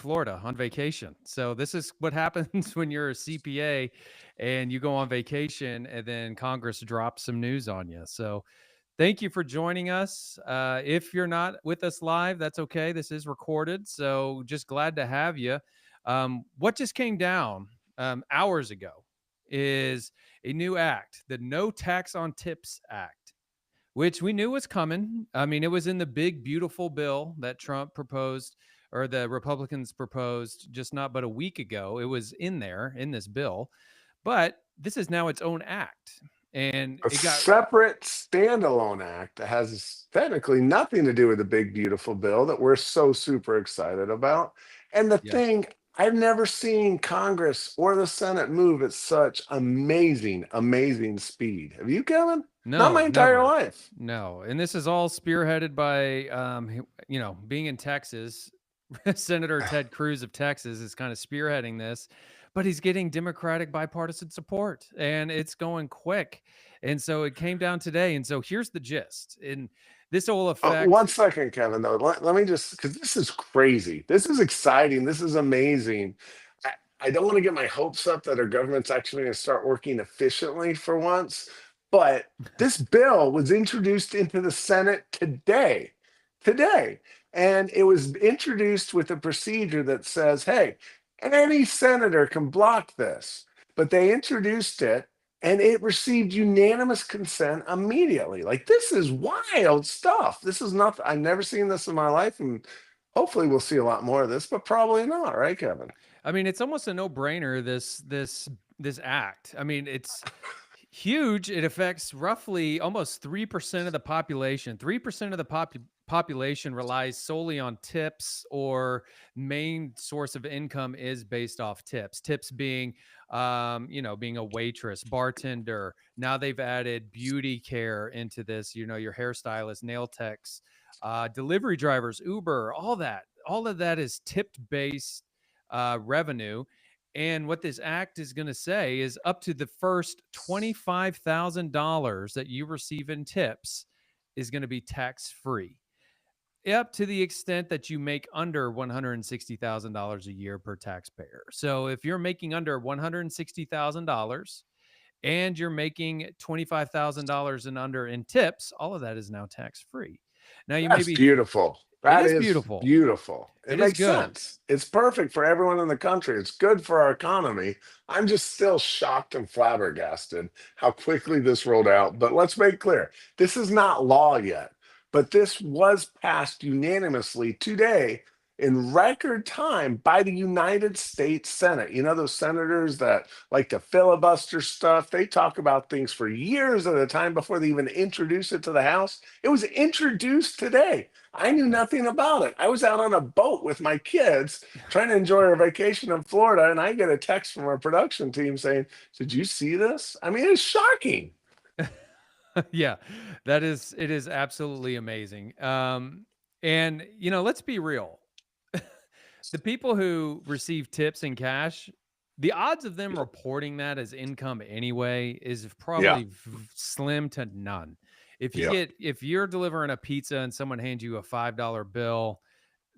Florida on vacation. So this is what happens when you're a CPA and you go on vacation and then Congress drops some news on you. So thank you for joining us. If you're not with us live, that's okay. This is recorded. So just glad to have you. What just came down hours ago is a new act, the No Tax on Tips Act, which we knew was coming. I mean, it was in the big, beautiful bill that Trump proposed or the Republicans proposed just not but a week ago. It was in there in this bill, but this is now its own act. And A it got, separate standalone act that has technically nothing to do with the big beautiful bill that we're so super excited about. And the yes, thing, I've never seen Congress or the Senate move at such amazing speed. Have you, Kevin? Not my no, entire never. life. No. And this is all spearheaded by, being in Texas, Senator Ted Cruz of Texas is kind of spearheading this, but he's getting Democratic bipartisan support and it's going quick. And so it came down today. And so here's the gist. And this will affect, 1 second, Kevin, though. Let me just, because this is crazy. This is exciting. This is amazing. I don't want to get my hopes up that our government's actually going to start working efficiently for once, but this bill was introduced into the Senate today. Today. And it was introduced with a procedure that says, hey, any senator can block this. But they introduced it and it received unanimous consent immediately. Like, this is wild stuff. This is nothing. I've never seen this in my life, and hopefully we'll see a lot more of this, but probably not, right, Kevin? I mean, it's almost a no-brainer, this act. I mean, it's huge. It affects roughly almost 3% of the population. 3% of the population relies solely on tips, or main source of income is based off tips. Tips being, being a waitress, bartender. Now they've added beauty care into this. Your hairstylist, nail techs, delivery drivers, Uber, all that. All of that is tipped based revenue. And what this act is going to say is up to the first $25,000 that you receive in tips is going to be tax free, up to the extent that you make under $160,000 a year per taxpayer. So if you're making under $160,000 and you're making $25,000 and under in tips, all of that is now tax free. Now you may That's be, beautiful. it That is is beautiful. beautiful. It It is makes good. sense. It's perfect for everyone in the country. It's good for our economy. I'm just still shocked and flabbergasted how quickly this rolled out. But let's make clear, this is not law yet, but this was passed unanimously today in record time by the United States Senate. You know, those senators that like to filibuster stuff, they talk about things for years at a time before they even introduce it to the House. It was introduced today. I knew Yeah. nothing about it. I was out on a boat with my kids trying to enjoy our vacation in Florida, and I get a text from our production team saying, "Did you see this?" I mean, it's shocking. Yeah, it is absolutely amazing. And let's be real. The people who receive tips in cash, the odds of them reporting that as income anyway is Yeah, probably slim to none. yeah. If you're delivering a pizza and someone hands you a $5 bill,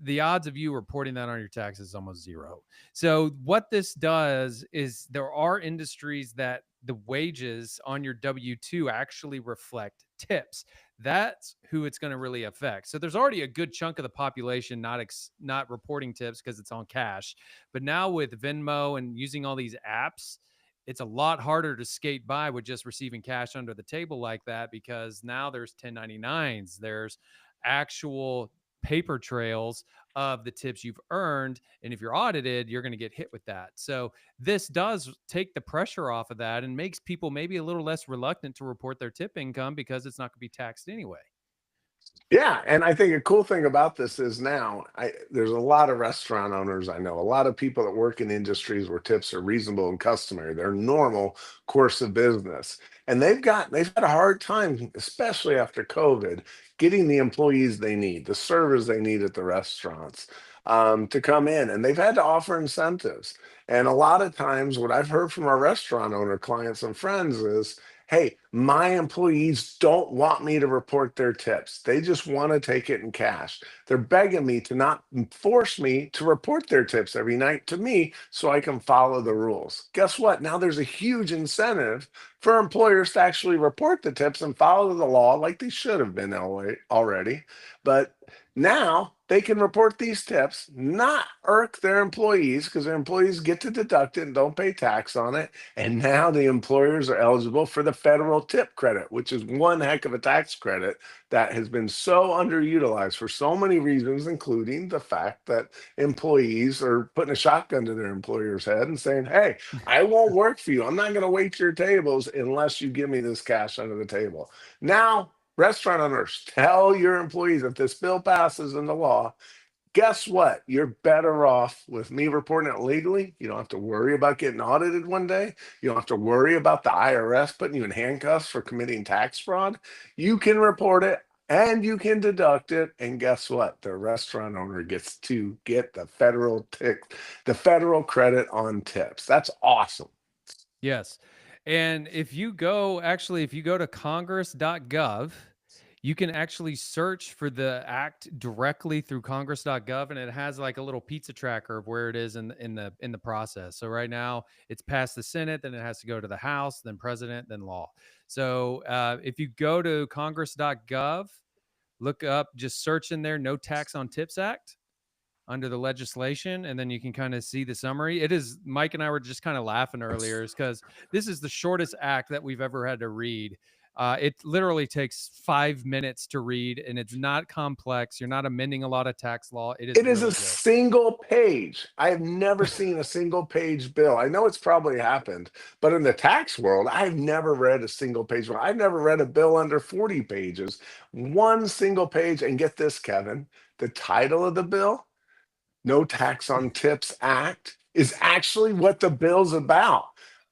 the odds of you reporting that on your taxes is almost zero. So what this does is there are industries that the wages on your W-2 actually reflect tips. That's who it's going to really affect. So there's already a good chunk of the population not reporting tips because it's on cash. But now with Venmo and using all these apps, it's a lot harder to skate by with just receiving cash under the table like that, because now there's 1099s, there's actual paper trails of the tips you've earned. And if you're audited, you're going to get hit with that. So this does take the pressure off of that and makes people maybe a little less reluctant to report their tip income because it's not going to be taxed anyway. Yeah, and I think a cool thing about this is now there's a lot of restaurant owners I know, a lot of people that work in industries where tips are reasonable and customary. They're normal course of business. And they've had a hard time, especially after COVID, getting the employees they need, the servers they need at the restaurants, to come in. And they've had to offer incentives. And a lot of times what I've heard from our restaurant owner clients and friends is, Hey, my employees don't want me to report their tips. They just want to take it in cash. They're begging me to not force me to report their tips every night to me so I can follow the rules. Guess what? Now there's a huge incentive for employers to actually report the tips and follow the law like they should have been already. But now they can report these tips, not irk their employees because their employees get to deduct it and don't pay tax on it. And now the employers are eligible for the federal tip credit, which is one heck of a tax credit that has been so underutilized for so many reasons, including the fact that employees are putting a shotgun to their employer's head and saying, hey, I won't work for you. I'm not going to wait your tables unless you give me this cash under the table. Now, restaurant owners, tell your employees if this bill passes into law, guess what? You're better off with me reporting it legally. You don't have to worry about getting audited one day. You don't have to worry about the IRS putting you in handcuffs for committing tax fraud. You can report it and you can deduct it. And guess what? The restaurant owner gets to get the federal credit on tips. That's awesome. Yes. And if you go, actually, if you go to congress.gov, you can actually search for the act directly through congress.gov, and it has like a little pizza tracker of where it is in the process. So right now it's passed the Senate, then it has to go to the House, then President, then law. So if you go to congress.gov, look up, just search in there, No Tax on Tips Act under the legislation, and then you can kind of see the summary. It is, Mike and I were just kind of laughing earlier, is because this is the shortest act that we've ever had to read. It literally takes 5 minutes to read, and it's not complex. You're not amending a lot of tax law. It is It is a really good. single page. I have never seen a single page bill. I know it's probably happened, but in the tax world, I've never read a single page. I've never read a bill under 40 pages. One single page. And get this, Kevin, the title of the bill, No Tax on Tips Act, is actually what the bill's about.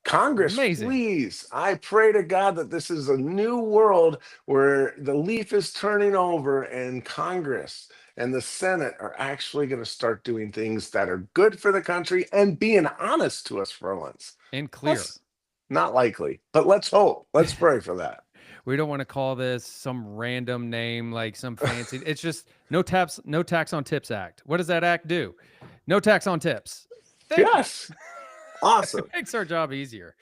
Congress, Amazing. please, I pray to God that this is a new world where the leaf is turning over and Congress and the Senate are actually going to start doing things that are good for the country and being honest to us for once. And clear. That's not likely, but let's hope. Let's pray for that. We don't want to call this some random name, like some fancy. It's just no tax on tips act. What does that act do? No tax on tips. Thank you. Yes, awesome. Makes our job easier.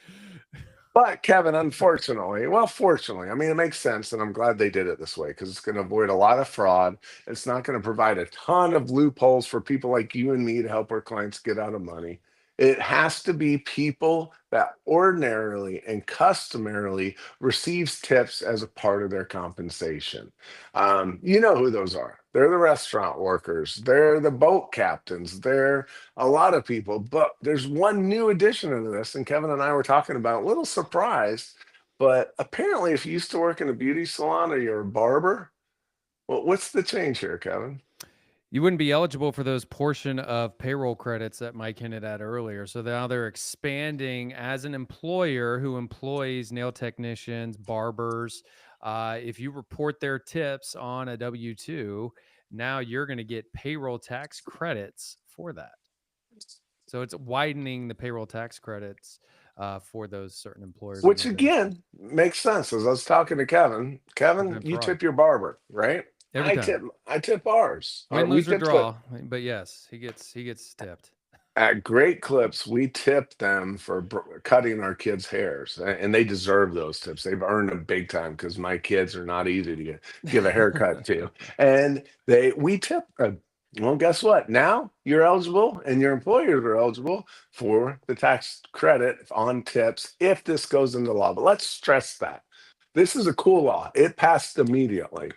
But Kevin, unfortunately, well, fortunately, I mean, it makes sense, and I'm glad they did it this way because it's going to avoid a lot of fraud. It's not going to provide a ton of loopholes for people like you and me to help our clients get out of money. It has to be people that ordinarily and customarily receives tips as a part of their compensation. You know who those are. They're the restaurant workers. They're the boat captains. They're a lot of people, but there's one new addition into this, and Kevin and I were talking about, a little surprised, but apparently if you used to work in a beauty salon or you're a barber, well, what's the change here, Kevin? You wouldn't be eligible for those portion of payroll credits that Mike hinted at earlier. So now they're expanding as an employer who employs nail technicians, barbers. If you report their tips on a W 2, now you're going to get payroll tax credits for that. So it's widening the payroll tax credits for those certain employers and Which organizations. again makes sense. As I was talking to Kevin, Kevin, Prevent you fraud tip your barber, right? every time. I tip ours. Win, We lose, or tip the draw. But yes, he gets tipped. at Great Clips, we tip them for cutting our kids' hairs, and they deserve those tips. They've earned them big time because my kids are not easy to give a haircut to, and we tip. Well, guess what? Now you're eligible, and your employers are eligible for the tax credit on tips if this goes into law. But let's stress that this is a cool law. It passed immediately.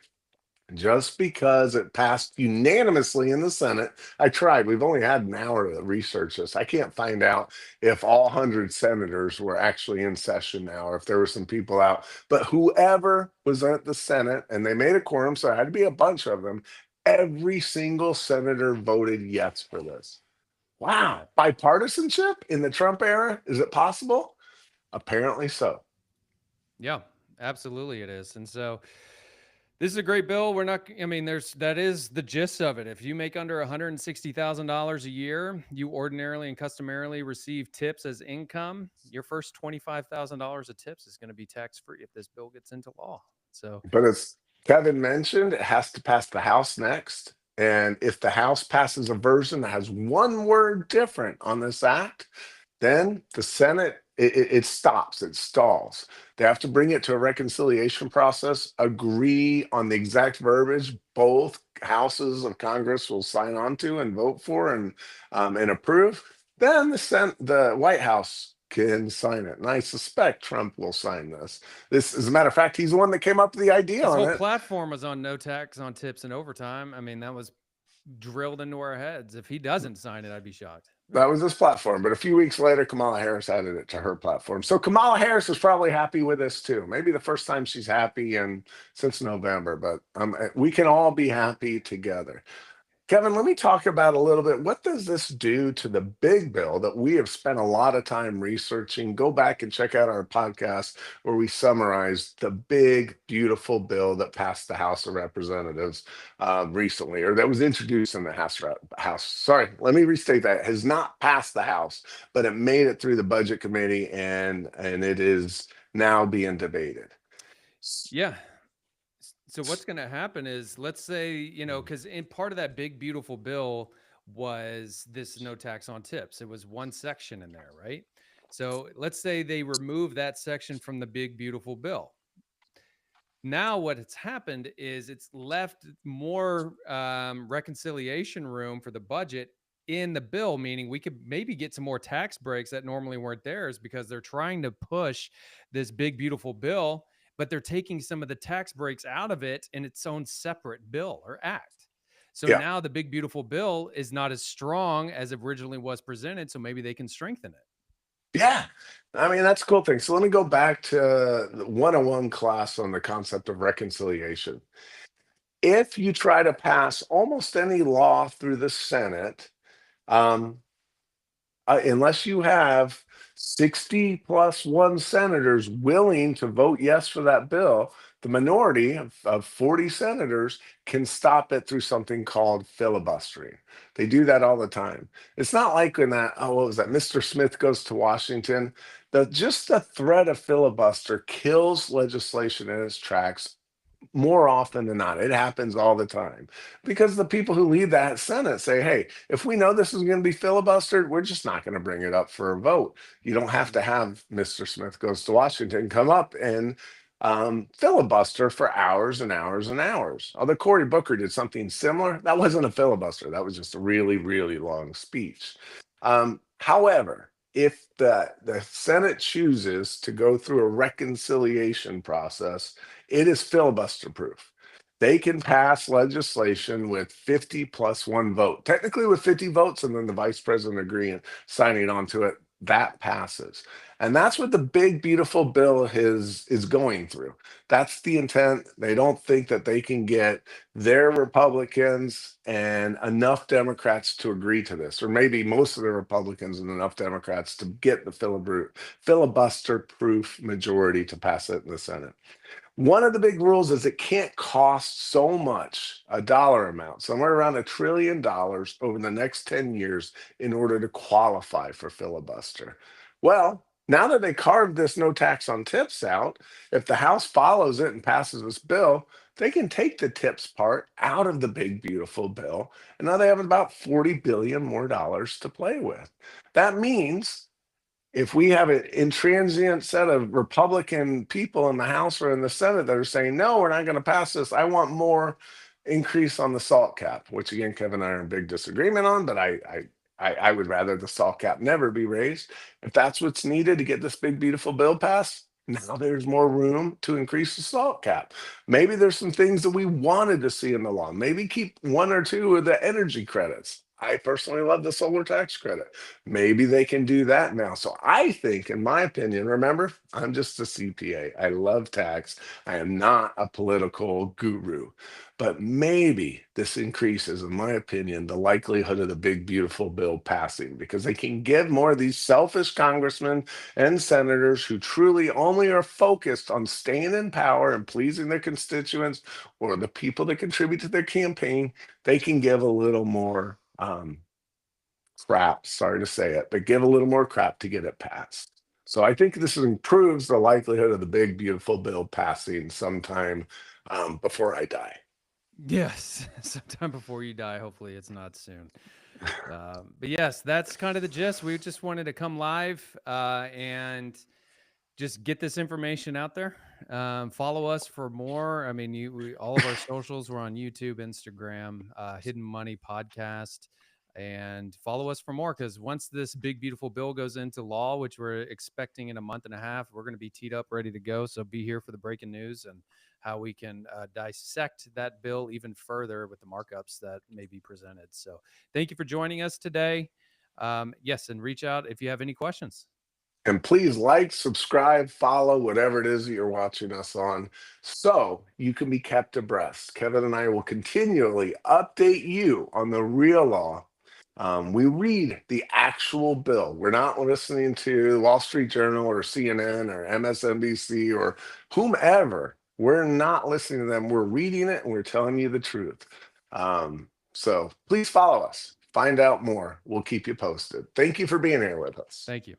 Just because it passed unanimously in the Senate, I tried. We've only had an hour to research this. I can't find out if all 100 senators were actually in session now or if there were some people out. But whoever was at the Senate, and they made a quorum, so it had to be a bunch of them, every single senator voted yes for this. Wow. Bipartisanship in the Trump era? Is it possible? Apparently so. Yeah, absolutely it is. And so This is a great bill. We're not, I mean, that is the gist of it. If you make under $160,000 a year, you ordinarily and customarily receive tips as income. Your first $25,000 of tips is going to be tax free if this bill gets into law. So, But as Kevin mentioned, it has to pass the House next. And if the House passes a version that has one word different on this act, then the Senate, it stops, it stalls. They have to bring it to a reconciliation process, agree on the exact verbiage both houses of Congress will sign on to and vote for and approve. Then the White House can sign it. And I suspect Trump will sign this. This, as a matter of fact, he's the one that came up with the idea his on whole it. platform was on no tax on tips and overtime. I mean, that was drilled into our heads. If he doesn't sign it, I'd be shocked. That was his platform. But a few weeks later, Kamala Harris added it to her platform. So Kamala Harris is probably happy with this too. Maybe the first time she's happy and since November, but we can all be happy together. Kevin, let me talk about a little bit. What does this do to the big bill that we have spent a lot of time researching? Go back and check out our podcast where we summarize the big, beautiful bill that passed the House of Representatives recently, or that was introduced in the House. Sorry, let me restate that. It has not passed the House, but it made it through the Budget Committee, and it is now being debated. Yeah. So what's going to happen is, let's say, because in part of that big beautiful bill was this no tax on tips. It was one section in there, right? So let's say they remove that section from the big beautiful bill. Now what has happened is it's left more reconciliation room for the budget in the bill, meaning we could maybe get some more tax breaks that normally weren't theirs, because they're trying to push this big beautiful bill, but they're taking some of the tax breaks out of it in its own separate bill or act. So Yeah. now the big beautiful bill is not as strong as it originally was presented, so maybe they can strengthen it. Yeah. I mean, that's a cool thing. So let me go back to the 101 class on the concept of reconciliation. If you try to pass almost any law through the Senate, um, unless you have 60 plus one senators willing to vote yes for that bill, the minority of 40 senators can stop it through something called filibustering. They do that all the time. It's not like when what was that, Mr. Smith Goes to Washington. Just the threat of filibuster kills legislation in its tracks more often than not. It happens all the time because the people who lead that Senate say, hey, if we know this is going to be filibustered, we're just not going to bring it up for a vote. You don't have to have Mr. Smith Goes to Washington come up and filibuster for hours and hours and hours. Although Cory Booker did something similar, that wasn't a filibuster. That was just a really, really long speech. However, if the Senate chooses to go through a reconciliation process, it is filibuster proof. They can pass legislation with 50 plus one vote, technically with 50 votes, and then the vice president agreeing, signing onto it. That passes. And that's what the big, beautiful bill is going through. That's the intent. They don't think that they can get their Republicans and enough Democrats to agree to this, or maybe most of the Republicans and enough Democrats to get the filibuster proof majority to pass it in the Senate. One of the big rules is it can't cost so much, a dollar amount, somewhere around $1 trillion over the next 10 years in order to qualify for filibuster. Well, now that they carved this no tax on tips out, if the House follows it and passes this bill, they can take the tips part out of the big, beautiful bill. And now they have about 40 billion more dollars to play with. That means if we have an intransient set of Republican people in the House or in the Senate that are saying, no, we're not going to pass this, I want more increase on the salt cap, which again, Kevin and I are in big disagreement on, but I would rather the salt cap never be raised. If that's what's needed to get this big, beautiful bill passed, now there's more room to increase the salt cap. Maybe there's some things that we wanted to see in the law. Maybe keep one or two of the energy credits. I personally love the solar tax credit. Maybe they can do that now. So I think, in my opinion, remember, I'm just a CPA. I love tax. I am not a political guru. But maybe this increases, in my opinion, the likelihood of the big, beautiful bill passing because they can give more of these selfish congressmen and senators who truly only are focused on staying in power and pleasing their constituents or the people that contribute to their campaign. They can give a little more crap, sorry to say it, but give a little more crap to get it passed. So I think this improves the likelihood of the big, beautiful bill passing sometime before I die. Yes, sometime before you die. Hopefully, it's not soon. But yes, that's kind of the gist. We just wanted to come live and just get this information out there. Follow us for more. I mean, all of our socials, we're on YouTube, Instagram, Hidden Money Podcast, and follow us for more because once this big beautiful bill goes into law, which we're expecting in a month and a half, we're going to be teed up, ready to go. So be here for the breaking news and how we can dissect that bill even further with the markups that may be presented. So thank you for joining us today. Yes, and reach out if you have any questions. And please like, subscribe, follow, whatever it is that you're watching us on, so you can be kept abreast. Kevin and I will continually update you on the real law. We read the actual bill. We're not listening to Wall Street Journal or CNN or MSNBC or whomever. We're not listening to them. We're reading it and we're telling you the truth. So please follow us. Find out more. We'll keep you posted. Thank you for being here with us. Thank you.